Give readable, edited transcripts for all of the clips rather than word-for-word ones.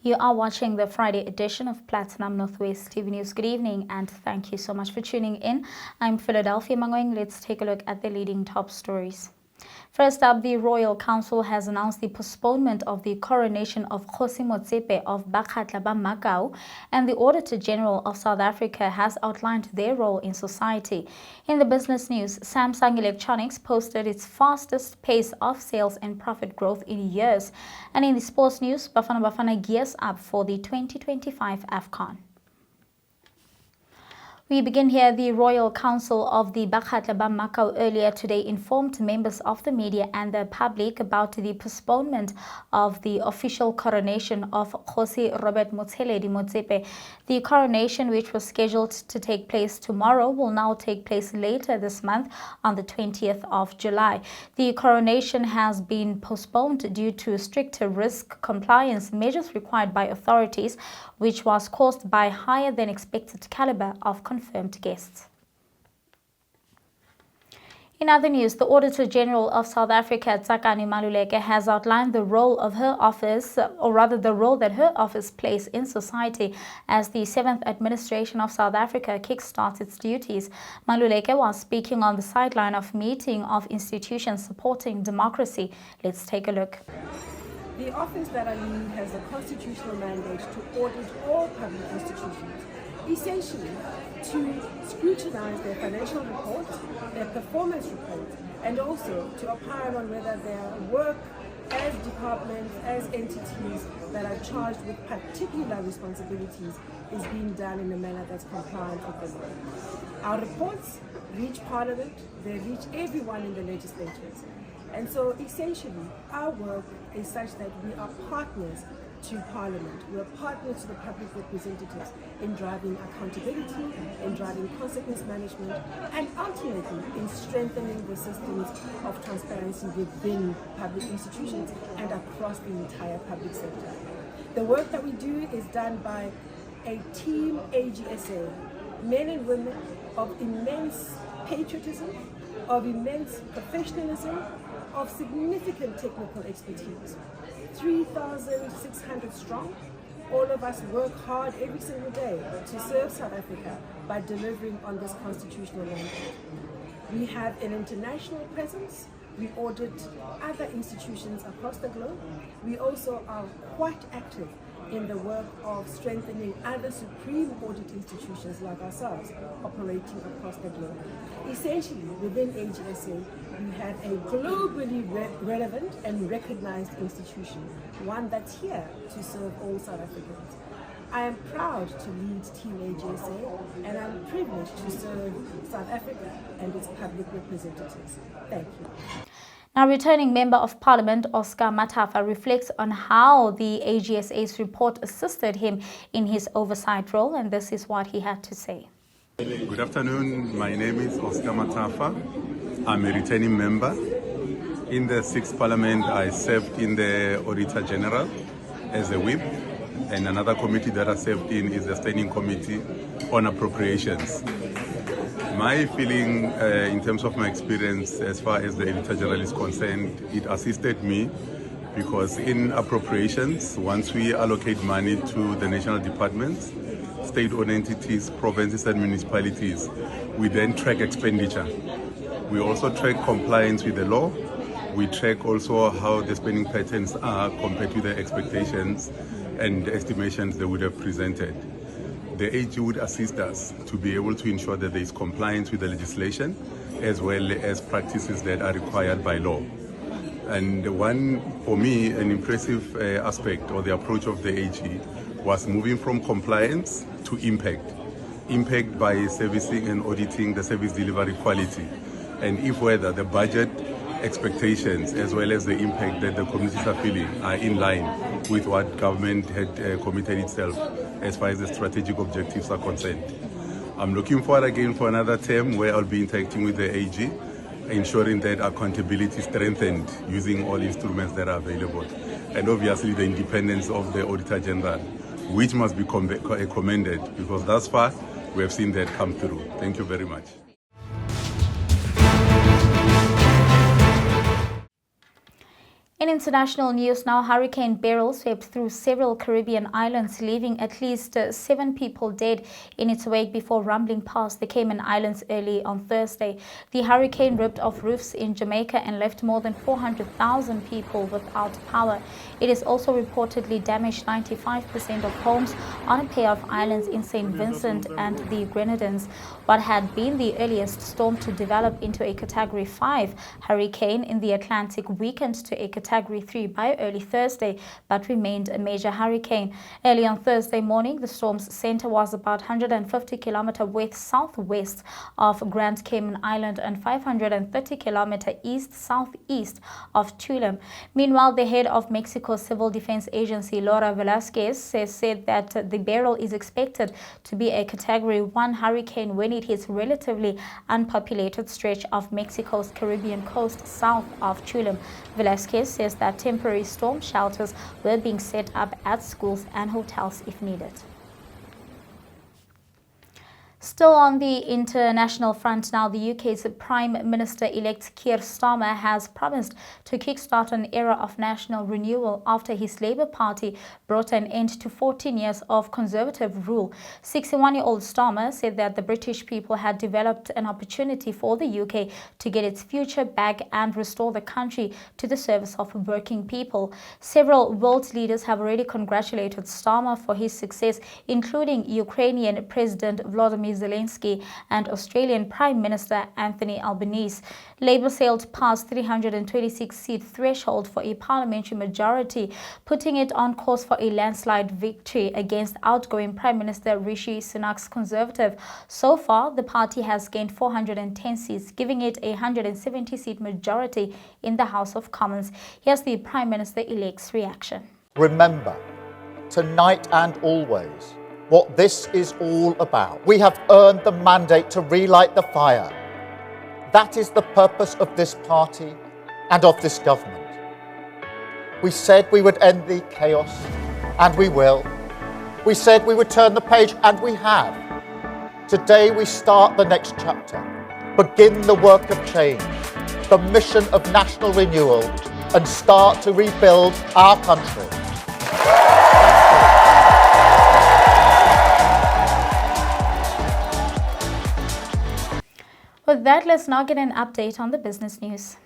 You are watching the Friday edition of Platinum Northwest TV News. Good evening and thank you so much for tuning in. I'm Philadelphia Mangoeng. Let's take a look at the leading top stories. First up, the Royal Council has announced the postponement of the coronation of Kgosi Motsepe of Mangoeng, and the Auditor General of South Africa has outlined their role in society. In the business news, Samsung Electronics posted its fastest pace of sales and profit growth in years. And in the sports news, Bafana gears up for the 2025 AFCON. We begin here. The Royal Council of the Mangoeng earlier today informed members of the media and the public about the postponement of the official coronation of Kgosi Robert Motsepe. The coronation, which was scheduled to take place tomorrow, will now take place later this month on the 20th of July. The coronation has been postponed due to stricter risk compliance measures required by authorities, which was caused by higher than expected caliber of confirmed guests. In other news, the Auditor General of South Africa, Maluleke, has outlined the role of her office, or rather the role that her office plays in society as the 7th administration of South Africa kickstarts its duties. Maluleke was speaking on the sideline of meeting of institutions supporting democracy. Let's take a look. The office that I lead has a constitutional mandate to audit all public institutions, essentially to scrutinize their financial reports, their performance reports, and also to opine on whether their work as departments, as entities that are charged with particular responsibilities is being done in a manner that's compliant with the law. Our reports reach Parliament, they reach everyone in the legislatures. And so essentially, our work is such that we are partners to Parliament. We are partners to the public representatives in driving accountability, in driving consequence management, and ultimately in strengthening the systems of transparency within public institutions and across the entire public sector. The work that we do is done by a team AGSA, men and women of immense patriotism, of immense professionalism, of significant technical expertise. 3,600 strong. All of us work hard every single day to serve South Africa by delivering on this constitutional mandate. We have an international presence. We audit other institutions across the globe. We also are quite active in the work of strengthening other supreme audit institutions like ourselves operating across the globe. Essentially, within AGSA, we have a globally relevant and recognized institution, one that's here to serve all South Africans. I am proud to lead Team AGSA, and I'm privileged to serve South Africa and its public representatives. Thank you. Now, returning Member of Parliament Oscar Matafa reflects on how the AGSA's report assisted him in his oversight role, and this is what he had to say. Good afternoon. My name is Oscar Matafa. I'm a returning member. In the 6th Parliament, I served in the Auditor General as a whip, and another committee that I served in is the Standing Committee on Appropriations. My feeling in terms of my experience as far as the Auditor General is concerned, it assisted me because in appropriations, once we allocate money to the national departments, state-owned entities, provinces and municipalities, we then track expenditure. We also track compliance with the law. We track also how the spending patterns are compared to the expectations and the estimations they would have presented. The AG would assist us to be able to ensure that there is compliance with the legislation as well as practices that are required by law. And one, for me, an impressive aspect or the approach of the AG was moving from compliance to impact. Impact by servicing and auditing the service delivery quality. And if whether the budget expectations as well as the impact that the communities are feeling are in line with what government had committed itself as far as the strategic objectives are concerned. I'm looking forward again for another term where I'll be interacting with the AG, ensuring that accountability is strengthened using all instruments that are available. And obviously the independence of the Auditor General, which must be commended because thus far we have seen that come through. Thank you very much. And in international news now, Hurricane Beryl swept through several Caribbean islands, leaving at least 7 people dead in its wake before rumbling past the Cayman Islands early on Thursday. The hurricane ripped off roofs in Jamaica and left more than 400,000 people without power. It has also reportedly damaged 95% of homes on a pair of islands in St. Vincent and the Grenadines. What had been the earliest storm to develop into a Category 5 hurricane in the Atlantic weakened to a Category 3 by early Thursday, but remained a major hurricane. Early on Thursday morning, the storm's center was about 150 km west-southwest of Grand Cayman Island and 530 km east-southeast of Tulum. Meanwhile, the head of Mexico's Civil Defense Agency, Laura Velasquez, said that the Beryl is expected to be a Category 1 hurricane when it hits relatively unpopulated stretch of Mexico's Caribbean coast south of Tulum. Velasquez says that temporary storm shelters were being set up at schools and hotels if needed. Still on the international front now, the UK's Prime Minister-elect Starmer has promised to kickstart an era of national renewal after his Labour Party brought an end to 14 years of Conservative rule. 61-year-old Starmer said that the British people had developed an opportunity for the UK to get its future back and restore the country to the service of working people. Several world leaders have already congratulated Starmer for his success, including Ukrainian President Volodymyr Zelensky and Australian Prime Minister Anthony Albanese. Labour sailed past 326-seat threshold for a parliamentary majority, putting it on course for a landslide victory against outgoing Prime Minister Rishi Sunak's Conservative. So far, the party has gained 410 seats, giving it a 170-seat majority in the House of Commons. Here's the Prime Minister-elect's reaction. Remember, tonight and always, what this is all about. We have earned the mandate to relight the fire. That is the purpose of this party and of this government. We said we would end the chaos, and we will. We said we would turn the page, and we have. Today we start the next chapter, begin the work of change, the mission of national renewal, and start to rebuild our country. With that, let's now get an update on the business news.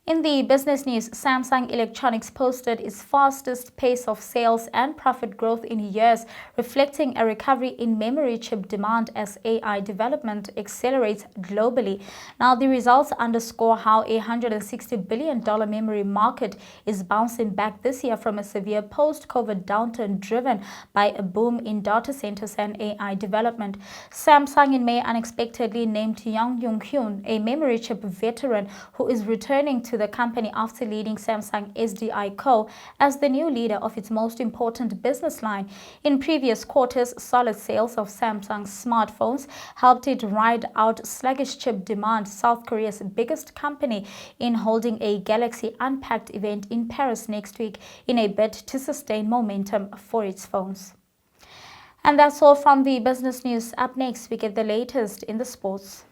In the business news, Samsung Electronics posted its fastest pace of sales and profit growth in years, reflecting a recovery in memory chip demand as AI development accelerates globally. Now, the results underscore how a $160 billion memory market is bouncing back this year from a severe post-COVID downturn driven by a boom in data centers and AI development. Samsung in May unexpectedly named Yang Yong-hyun, a memory chip veteran who is returning to the company after leading Samsung SDI Co. as the new leader of its most important business line. In previous quarters, solid sales of Samsung's smartphones helped it ride out sluggish chip demand. South Korea's biggest company in holding a Galaxy Unpacked event in Paris next week in a bid to sustain momentum for its phones. And that's all from the business news. Up next, we get the latest in the sports.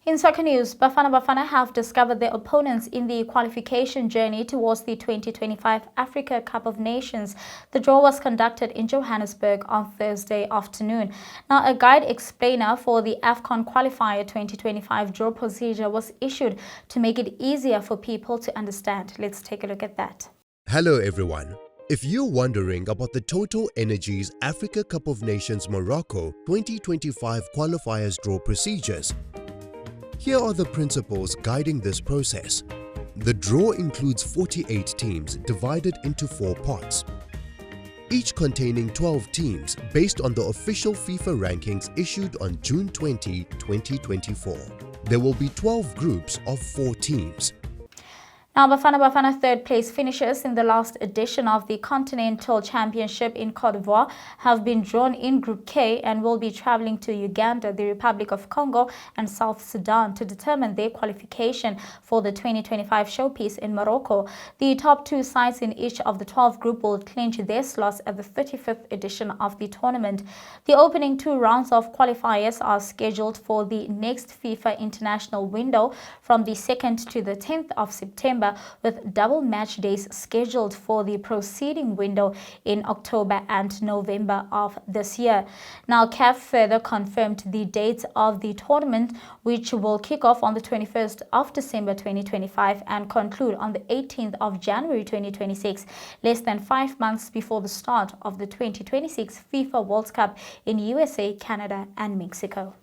In soccer news, Bafana have discovered their opponents in the qualification journey towards the 2025 Africa Cup of Nations. The draw was conducted in Johannesburg on Thursday afternoon. Now, a guide explainer for the AFCON Qualifier 2025 draw procedure was issued to make it easier for people to understand. Let's take a look at that. Hello everyone. If you're wondering about the Total Energies Africa Cup of Nations Morocco 2025 qualifiers draw procedures, here are the principles guiding this process. The draw includes 48 teams divided into 4 pots, each containing 12 teams based on the official FIFA rankings issued on June 20, 2024. There will be 12 groups of 4 teams. Now, Bafana third place finishers in the last edition of the Continental Championship in Cote d'Ivoire have been drawn in Group K and will be traveling to Uganda, the Republic of Congo and South Sudan to determine their qualification for the 2025 showpiece in Morocco. The top two sides in each of the 12 groups will clinch their slots at the 35th edition of the tournament. The opening two rounds of qualifiers are scheduled for the next FIFA international window from the 2nd to the 10th of September, with double match days scheduled for the preceding window in October and November of this year. Now, CAF further confirmed the dates of the tournament, which will kick off on the 21st of December 2025 and conclude on the 18th of January 2026, less than 5 months before the start of the 2026 FIFA World Cup in USA, Canada and Mexico.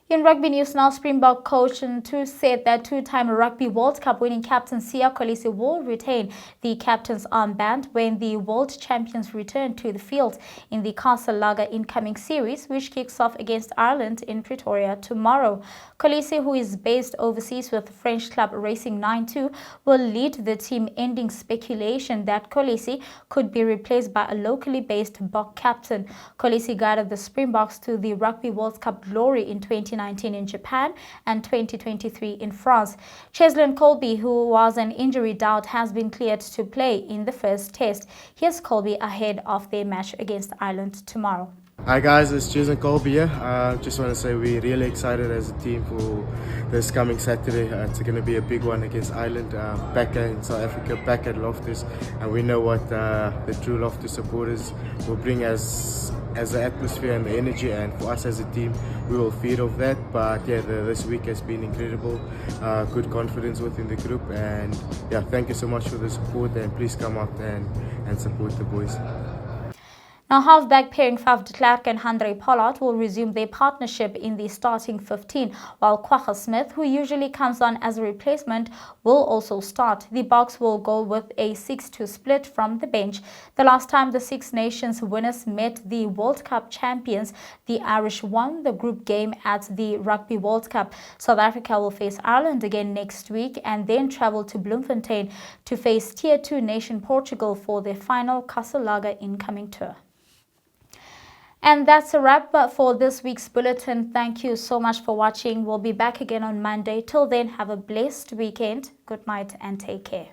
In rugby news now, Springbok coach Ntu said that two-time Rugby World Cup winning captain Siya Kolisi will retain the captain's armband when the world champions return to the field in the Castle Lager incoming series, which kicks off against Ireland in Pretoria tomorrow. Kolisi, who is based overseas with French club Racing 92, will lead the team, ending speculation that Kolisi could be replaced by a locally based Bok captain. Kolisi guided the Springboks to the Rugby World Cup glory in 2019 in Japan and 2023 in France. Cheslin Colby, who was an injury doubt, has been cleared to play in the first test. Here's Colby ahead of their match against Ireland tomorrow. Hi guys, it's Jason Colby here. Just want to say we're really excited as a team for this coming Saturday. It's going to be a big one against Ireland, back in South Africa, back at Loftus, and we know what the true Loftus supporters will bring as the atmosphere and the energy, and for us as a team, we will feed off that. But yeah, this week has been incredible, good confidence within the group, and yeah, thank you so much for the support, and please come out and support the boys. Now, halfback pairing Faf de Klerk and Andre Pollard will resume their partnership in the starting 15, while Kwagga Smith, who usually comes on as a replacement, will also start. The Boks will go with a 6-2 split from the bench. The last time the Six Nations winners met the World Cup champions, the Irish won the group game at the Rugby World Cup. South Africa will face Ireland again next week and then travel to Bloemfontein to face Tier 2 nation Portugal for their final Castle Lager incoming tour. And that's a wrap for this week's bulletin. Thank you so much for watching. We'll be back again on Monday. Till then, have a blessed weekend. Good night and take care.